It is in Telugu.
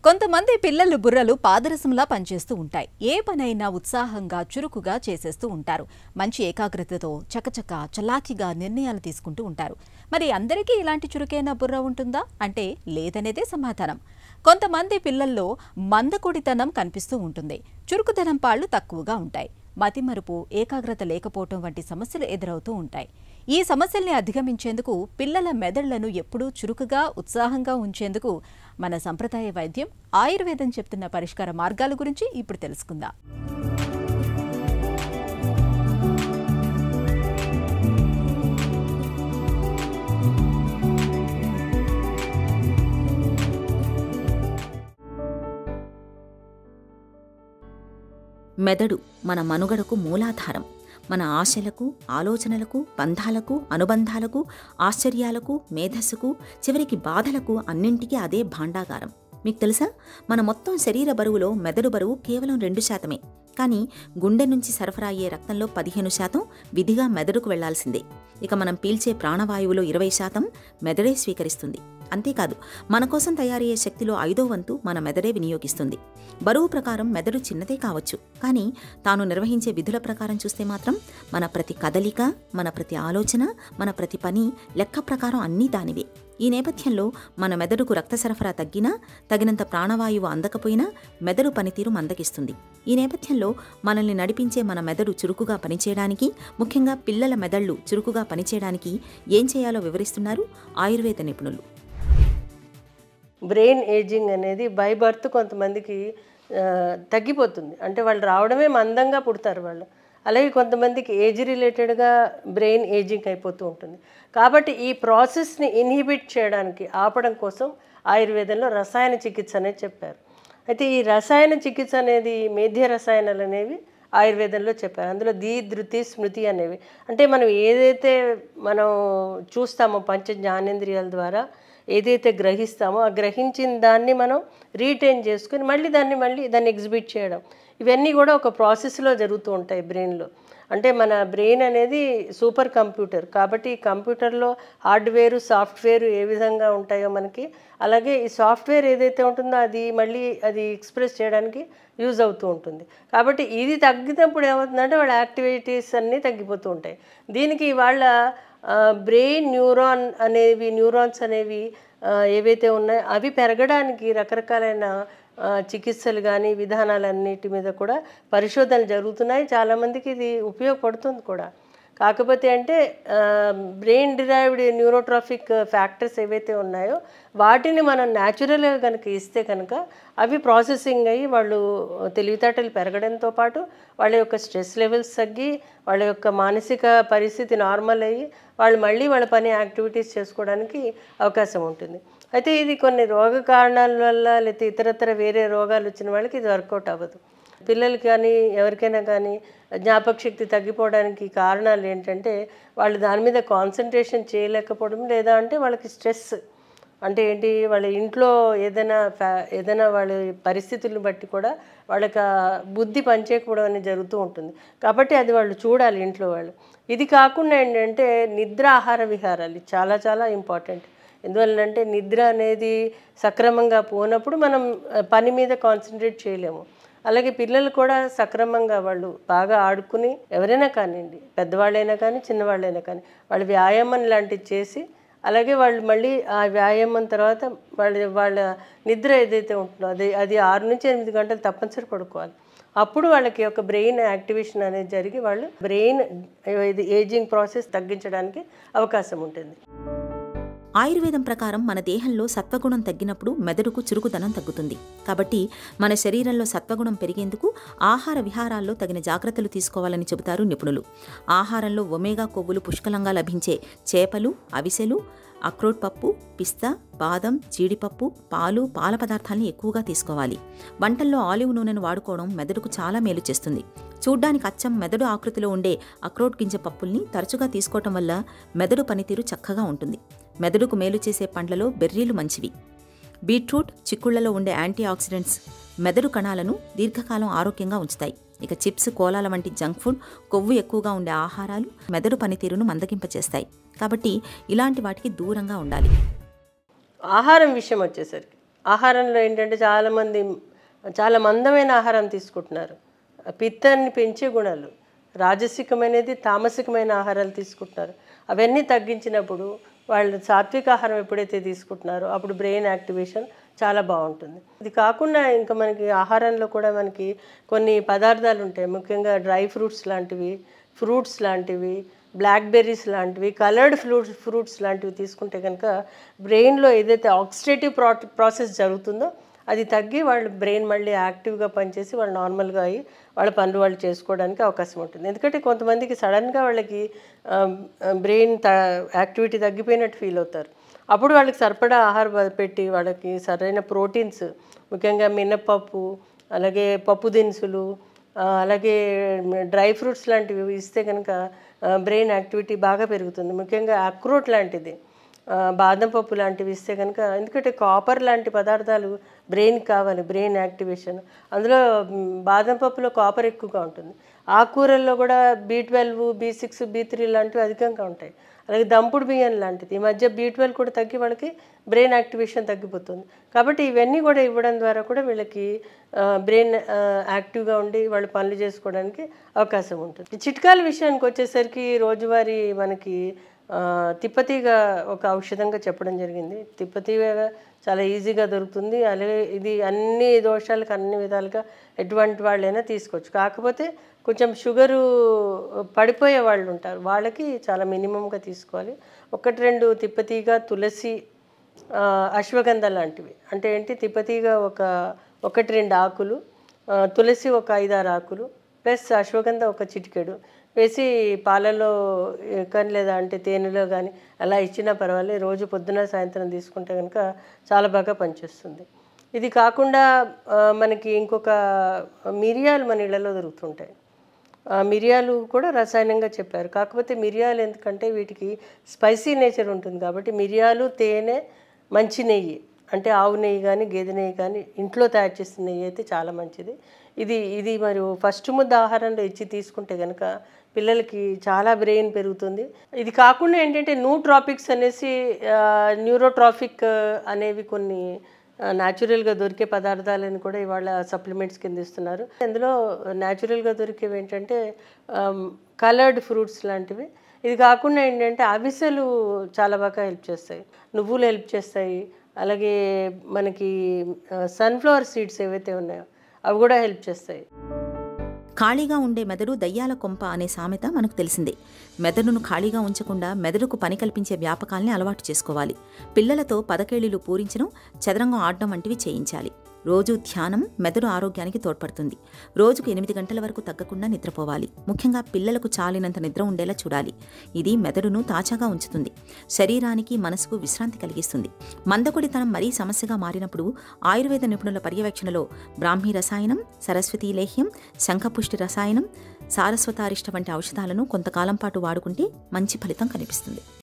కొంతమంది పిల్లల బుర్రలు పాదరసంలా పనిచేస్తూ ఉంటాయి. ఏ పనైనా ఉత్సాహంగా చురుకుగా చేసేస్తూ ఉంటారు. మంచి ఏకాగ్రతతో చకచక చలాకీగా నిర్ణయాలు తీసుకుంటూ ఉంటారు. మరి అందరికీ ఇలాంటి చురుకైన బుర్ర ఉంటుందా అంటే లేదనేదే సమాధానం. కొంతమంది పిల్లల్లో మందకొడితనం కనిపిస్తూ ఉంటుంది. చురుకుదనం పాళ్లు తక్కువగా ఉంటాయి. మతిమరుపు, ఏకాగ్రత లేకపోవటం వంటి సమస్యలు ఎదురవుతూ ఉంటాయి. ఈ సమస్యల్ని అధిగమించేందుకు పిల్లల మెదళ్లను ఎప్పుడూ చురుకుగా, ఉత్సాహంగా ఉంచేందుకు మన సంప్రదాయ వైద్యం ఆయుర్వేదం చెప్తున్న పరిష్కార మార్గాల గురించి ఇప్పుడు తెలుసుకుందాం. మెదడు మన మనుగడకు మూలాధారం. మన ఆశలకు, ఆలోచనలకు, బంధాలకు, అనుబంధాలకు, ఆశ్చర్యాలకు, మేధస్సుకు, చివరికి బాధలకు అన్నింటికీ అదే భాండాగారం. మీకు తెలుసా, మన మొత్తం శరీర బరువులో మెదడు బరువు కేవలం 2%. కానీ గుండె నుంచి సరఫరా అయ్యే రక్తంలో 15% విధిగా మెదడుకు వెళ్లాల్సిందే. ఇక మనం పీల్చే ప్రాణవాయువులో 20% మెదడే స్వీకరిస్తుంది. అంతేకాదు, మన కోసం తయారయ్యే శక్తిలో 5వ వంతు మన మెదడే వినియోగిస్తుంది. బరువు ప్రకారం మెదడు చిన్నదే కావచ్చు, కానీ తాను నిర్వహించే విధుల ప్రకారం చూస్తే మాత్రం మన ప్రతి కదలిక, మన ప్రతి ఆలోచన, మన ప్రతి పని లెక్క ప్రకారం అన్నీ దానివే. ఈ నేపథ్యంలో మన మెదడుకు రక్త సరఫరా తగ్గినా, తగినంత ప్రాణవాయువు అందకపోయినా మెదడు పనితీరు మందగిస్తుంది. ఈ నేపథ్యంలో మనల్ని నడిపించే మన మెదడు చురుకుగా పనిచేయడానికి, ముఖ్యంగా పిల్లల మెదళ్లు చురుకుగా పనిచేయడానికి ఏం చేయాలో వివరిస్తున్నారు ఆయుర్వేద నిపుణులు. బ్రెయిన్ ఏజింగ్ అనేది బై బర్త్ కొంతమందికి తగ్గిపోతుంది. అంటే వాళ్ళు రావడమే మందంగా పుడతారు వాళ్ళు. అలాగే కొంతమందికి ఏజ్ రిలేటెడ్గా బ్రెయిన్ ఏజింగ్ అయిపోతూ ఉంటుంది. కాబట్టి ఈ ప్రాసెస్ని ఇన్హిబిట్ చేయడానికి, ఆపడం కోసం ఆయుర్వేదంలో రసాయన చికిత్స అనేది చెప్పారు. అయితే ఈ రసాయన చికిత్స అనేది మేధ్య రసాయనాలు అనేవి ఆయుర్వేదంలో చెప్పారు. అందులో ధృతి, స్మృతి అనేవి, అంటే మనం ఏదైతే మనం చూస్తామో పంచ జ్ఞానేంద్రియాల ద్వారా ఏదైతే గ్రహిస్తామో ఆ గ్రహించిన దాన్ని మనం రీటైన్ చేసుకుని మళ్ళీ దాన్ని ఎగ్జిబిట్ చేయడం, ఇవన్నీ కూడా ఒక ప్రాసెస్లో జరుగుతూ ఉంటాయి బ్రెయిన్లో. అంటే మన బ్రెయిన్ అనేది సూపర్ కంప్యూటర్. కాబట్టి ఈ కంప్యూటర్లో హార్డ్వేరు, సాఫ్ట్వేరు ఏ విధంగా ఉంటాయో మనకి, అలాగే ఈ సాఫ్ట్వేర్ ఏదైతే ఉంటుందో అది ఎక్స్ప్రెస్ చేయడానికి యూజ్ అవుతూ ఉంటుంది. కాబట్టి ఇది తగ్గినప్పుడు ఏమవుతుందంటే వాళ్ళ యాక్టివిటీస్ అన్నీ తగ్గిపోతూ ఉంటాయి. దీనికి వాళ్ళ బ్రెయిన్ న్యూరాన్స్ అనేవి ఏవైతే ఉన్నాయో అవి పెరగడానికి రకరకాలైన చికిత్సలు కానీ విధానాలన్నిటి మీద కూడా పరిశోధనలు జరుగుతున్నాయి. చాలామందికి ఇది ఉపయోగపడుతుంది కూడా. కాకపోతే అంటే బ్రెయిన్ డిరైవ్డ్ న్యూరోట్రాఫిక్ ఫ్యాక్టర్స్ ఏవైతే ఉన్నాయో వాటిని మనం న్యాచురల్గా కనుక ఇస్తే కనుక అవి ప్రాసెసింగ్ అయ్యి వాళ్ళు తెలివితేటలు పెరగడంతో పాటు వాళ్ళ యొక్క స్ట్రెస్ లెవెల్స్ తగ్గి, వాళ్ళ యొక్క మానసిక పరిస్థితి నార్మల్ అయ్యి వాళ్ళు మళ్ళీ వాళ్ళ పని యాక్టివిటీస్ చేసుకోవడానికి అవకాశం ఉంటుంది. అయితే ఇది కొన్ని రోగ కారణాల వల్ల లేకపోతే ఇతరత్ర వేరే రోగాలు వచ్చిన వాళ్ళకి ఇది వర్కౌట్ అవ్వదు. పిల్లలకి కానీ ఎవరికైనా కానీ జ్ఞాపక శక్తి తగ్గిపోవడానికి కారణాలు ఏంటంటే వాళ్ళు దాని మీద కాన్సన్ట్రేషన్ చేయలేకపోవడం, లేదా అంటే వాళ్ళకి స్ట్రెస్, అంటే ఏంటి, వాళ్ళ ఇంట్లో ఏదైనా వాళ్ళ పరిస్థితులను బట్టి కూడా వాళ్ళకి బుద్ధి పనిచేయకపోవడం అనేది జరుగుతూ ఉంటుంది. కాబట్టి అది వాళ్ళు చూడాలి ఇంట్లో వాళ్ళు. ఇది కాకుండా ఏంటంటే నిద్ర, ఆహార విహారాలు చాలా చాలా ఇంపార్టెంట్. ఎందువల్లంటే నిద్ర అనేది సక్రమంగా పోనప్పుడు మనం పని మీద కాన్సన్ట్రేట్ చేయలేము. అలాగే పిల్లలు కూడా సక్రమంగా వాళ్ళు బాగా ఆడుకుని, ఎవరైనా కానివ్వండి, పెద్దవాళ్ళైనా కానీ చిన్నవాళ్ళైనా కానీ, వాళ్ళు వ్యాయామం లాంటివి చేసి, అలాగే వాళ్ళు మళ్ళీ ఆ వ్యాయామం తర్వాత వాళ్ళ నిద్ర ఏదైతే ఉంటుందో అది 6 నుంచి 8 గంటలు తప్పనిసరి పడుకోవాలి. అప్పుడు వాళ్ళకి ఒక బ్రెయిన్ యాక్టివేషన్ అనేది జరిగి వాళ్ళు బ్రెయిన్ ఏజింగ్ ప్రాసెస్ తగ్గించడానికి అవకాశం ఉంటుంది. ఆయుర్వేదం ప్రకారం మన దేహంలో సత్వగుణం తగ్గినప్పుడు మెదడుకు చురుకుదనం తగ్గుతుంది. కాబట్టి మన శరీరంలో సత్వగుణం పెరిగేందుకు ఆహార విహారాల్లో తగిన జాగ్రత్తలు తీసుకోవాలని చెబుతారు నిపుణులు. ఆహారంలో ఒమేగా కొవ్వులు పుష్కలంగా లభించే చేపలు, అవిసెలు, అక్రోట్ పప్పు, పిస్తా, బాదం, జీడిపప్పు, పాలు, పాల పదార్థాలని ఎక్కువగా తీసుకోవాలి. వంటల్లో ఆలివ్ నూనెను వాడుకోవడం మెదడుకు చాలా మేలు చేస్తుంది. చూడ్డానికి అచ్చం మెదడు ఆకృతిలో ఉండే అక్రోట్ గింజ పప్పుల్ని తరచుగా తీసుకోవటం వల్ల మెదడు పనితీరు చక్కగా ఉంటుంది. మెదడుకు మేలు చేసే పండ్లలో బెర్రీలు మంచివి. బీట్రూట్, చిక్కుళ్లలో ఉండే యాంటీ ఆక్సిడెంట్స్ మెదడు కణాలను దీర్ఘకాలం ఆరోగ్యంగా ఉంచుతాయి. ఇక చిప్స్, కోలాల వంటి జంక్ ఫుడ్, కొవ్వు ఎక్కువగా ఉండే ఆహారాలు మెదడు పనితీరును మందగింపచేస్తాయి. కాబట్టి ఇలాంటి వాటికి దూరంగా ఉండాలి. ఆహారం విషయం వచ్చేసరికి ఆహారంలో ఏంటంటే చాలా మందమైన ఆహారం తీసుకుంటున్నారు. పిత్తాన్ని పెంచే గుణాలు, రాజసికమైనది తామసికమైన ఆహారాలు తీసుకుంటున్నారు. అవన్నీ తగ్గించినప్పుడు వాళ్ళు సాత్విక ఆహారం ఎప్పుడైతే తీసుకుంటున్నారో అప్పుడు బ్రెయిన్ యాక్టివేషన్ చాలా బాగుంటుంది. ఇది కాకుండా ఇంకా మనకి ఆహారంలో కూడా మనకి కొన్ని పదార్థాలు ఉంటాయి. ముఖ్యంగా డ్రై ఫ్రూట్స్ లాంటివి, ఫ్రూట్స్ లాంటివి, బ్లాక్బెర్రీస్ లాంటివి, కలర్డ్ ఫ్రూట్స్ లాంటివి తీసుకుంటే కనుక బ్రెయిన్లో ఏదైతే ఆక్సిడేటివ్ ప్రాసెస్ జరుగుతుందో అది తగ్గి వాళ్ళ బ్రెయిన్ మళ్ళీ యాక్టివ్గా పనిచేసి వాళ్ళు నార్మల్గా అయ్యి వాళ్ళ పనులు వాళ్ళు చేసుకోవడానికి అవకాశం ఉంటుంది. ఎందుకంటే కొంతమందికి సడన్గా వాళ్ళకి బ్రెయిన్ యాక్టివిటీ తగ్గిపోయినట్టు ఫీల్ అవుతారు. అప్పుడు వాళ్ళకి సరిపడా ఆహారం పెట్టి వాళ్ళకి సరైన ప్రోటీన్స్, ముఖ్యంగా మినపప్పు, అలాగే పప్పు దినుసులు, అలాగే డ్రై ఫ్రూట్స్ లాంటివి ఇస్తే కనుక బ్రెయిన్ యాక్టివిటీ బాగా పెరుగుతుంది. ముఖ్యంగా అక్రోట్ లాంటిది, బాదం పప్పు లాంటివి ఇస్తే కనుక, ఎందుకంటే కాపర్ లాంటి పదార్థాలు బ్రెయిన్కి కావాలి, బ్రెయిన్ యాక్టివేషన్. అందులో బాదం పప్పులో కాపర్ ఎక్కువగా ఉంటుంది. ఆకుకూరల్లో కూడా B12, B6, B3 లాంటివి అధికంగా ఉంటాయి. అలాగే దంపుడు బియ్యం లాంటిది, ఈ మధ్య B12 కూడా తగ్గి వాళ్ళకి బ్రెయిన్ యాక్టివేషన్ తగ్గిపోతుంది. కాబట్టి ఇవన్నీ కూడా ఇవ్వడం ద్వారా కూడా వీళ్ళకి బ్రెయిన్ యాక్టివ్గా ఉండి వాళ్ళు పనులు చేసుకోవడానికి అవకాశం ఉంటుంది. చిట్కాల విషయానికి వచ్చేసరికి రోజువారీ మనకి తిప్పతీగ ఒక ఔషధంగా చెప్పడం జరిగింది. తిప్పతీగ చాలా ఈజీగా దొరుకుతుంది. అలాగే ఇది అన్ని దోషాలకు అన్ని విధాలుగా ఎటువంటి వాళ్ళైనా తీసుకోవచ్చు. కాకపోతే కొంచెం షుగరు పడిపోయే వాళ్ళు ఉంటారు, వాళ్ళకి చాలా మినిమంగా తీసుకోవాలి. 1-2 తిప్పతీగ, తులసి, అశ్వగంధ లాంటివి. అంటే ఏంటి, తిప్పతీగ 1-2 ఆకులు, తులసి 5-6 ఆకులు, ప్లస్ అశ్వగంధ 1 చిటికెడు వేసి పాలలో కానీ లేదా అంటే తేనెలో కానీ అలా ఇచ్చినా పర్వాలేదు. రోజు పొద్దున సాయంత్రం తీసుకుంటే కనుక చాలా బాగా పనిచేస్తుంది. ఇది కాకుండా మనకి ఇంకొక మిరియాలు మన ఇళ్లలో దొరుకుతుంటాయి. మిరియాలు కూడా రసాయనంగా చెప్పారు. కాకపోతే మిరియాలు ఎందుకంటే వీటికి స్పైసీ నేచర్ ఉంటుంది కాబట్టి మిరియాలు, తేనె, మంచి నెయ్యి అంటే ఆవు నెయ్యి కానీ గేదె నెయ్యి కానీ ఇంట్లో తయారు చేసిన నెయ్యి అయితే చాలా మంచిది. ఇది మరి ఫస్ట్ ముద్ద ఆహారంలో ఇచ్చి తీసుకుంటే కనుక పిల్లలకి చాలా బ్రెయిన్ పెరుగుతుంది. ఇది కాకుండా ఏంటంటే న్యూట్రాపిక్స్ అనేసి న్యూరోట్రాఫిక్ అనేవి కొన్ని న్యాచురల్గా దొరికే పదార్థాలను కూడా ఇవాళ సప్లిమెంట్స్ కింద ఇస్తున్నారు. అందులో న్యాచురల్గా దొరికేవి ఏంటంటే కలర్డ్ ఫ్రూట్స్ లాంటివి. ఇది కాకుండా ఏంటంటే అవిసెలు చాలా బాగా హెల్ప్ చేస్తాయి, నువ్వులు హెల్ప్ చేస్తాయి, అలాగే మనకి సన్ఫ్లవర్ సీడ్స్ ఏవైతే ఉన్నాయో అవి కూడా హెల్ప్ చేస్తాయి. ఖాళీగా ఉండే మెదడు దయ్యాల కొంప అనే సామెత మనకు తెలిసిందే. మెదడును ఖాళీగా ఉంచకుండా మెదడుకు పని కల్పించే వ్యాపకాల్ని అలవాటు చేసుకోవాలి. పిల్లలతో పదకేళీలు పూరించడం, చదరంగం ఆడడం వంటివి చేయించాలి. రోజు ధ్యానం మెదడు ఆరోగ్యానికి తోడ్పడుతుంది. రోజుకు 8 గంటల వరకు తగ్గకుండా నిద్రపోవాలి. ముఖ్యంగా పిల్లలకు చాలినంత నిద్ర ఉండేలా చూడాలి. ఇది మెదడును తాజాగా ఉంచుతుంది, శరీరానికి మనసుకు విశ్రాంతి కలిగిస్తుంది. మందకొడితనం మరీ సమస్యగా మారినప్పుడు ఆయుర్వేద నిపుణుల పర్యవేక్షణలో బ్రాహ్మీ రసాయనం, సరస్వతీ లేహ్యం, శంఖపుష్టి రసాయనం, సారస్వతారిష్ట వంటి ఔషధాలను కొంతకాలం పాటు వాడుకుంటే మంచి ఫలితం కనిపిస్తుంది.